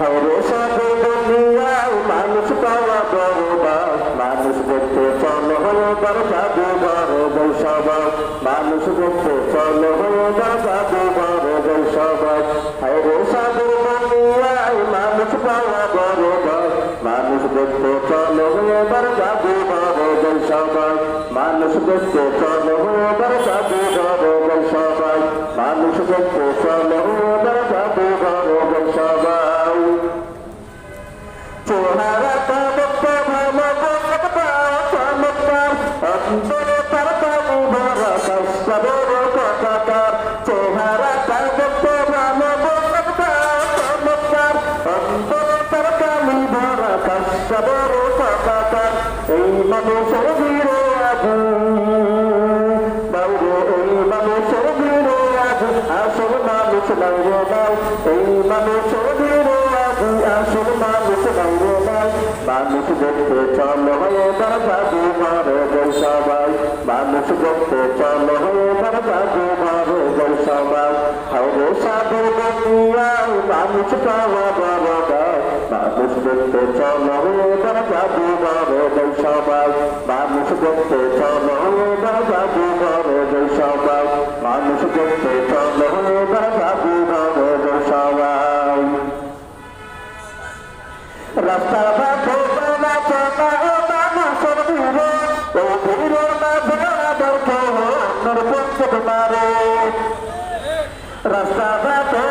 হায়রে সাধু দুনিয়ায় মানুষ পাওয়া বড়বাস, মানুষ দেখতে চল হয়ে বার জাদুঘর বৈশাবাস, মানুষ দেখতে চল হয়ে বার জাদুঘর বৈশাবাস। হায়রে সাধু দুনিয়ায় মানুষ পাওয়া বড়বাস, মানুষ দেখতে চল হয়ে বার জাদুঘর বৈশাবাস, মানুষ দেখতে চল হয়ে বার জাদুঘর বৈশাবাস, মানুষ দেখতে চল হয়ে বার জাদুঘর বৈশাবাস। চেহারাটা দেখতে ভালো চমৎকার, অন্তরে তার কালি ভরা কষ্টের কথাকার। চেহারাটা দেখতে ভালো চমৎকার, অন্তরে তার কালি ভরা কষ্টের কথাকার। এই মানুষের ভিড়ে আজু বাইরে, এই মানুষের ভিড়ে আজু আসল মানুষ বাইরে নাই, এই মানুষের ভিড়ে আজু আসল মানুষ বাইরে নাই। মানুষ দেখতে চল হয়ে বার জাদুঘর বৈশাবাস, মানুষ দেখতে চল হয়ে বার জাদুঘর বৈশাবাস। হায়রে সাধু দুনিয়ায় মানুষ পাওয়া বড়বাস, মানুষ দেখতে চল হয়ে বার জাদুঘর বৈশাবাস, মানুষ দেখতে চল হয়ে বার জাদুঘর বৈশাবাস, মানুষ দেখতে চল হয়ে বার জাদুঘর বৈশাবাস। রাস্তা ঘাটে চলা চলা মানুষের ভিড়ে, এই ভিড়ের মাঝে আবার কেউ নরপঞ্চক মারে। রাস্তা ঘাটে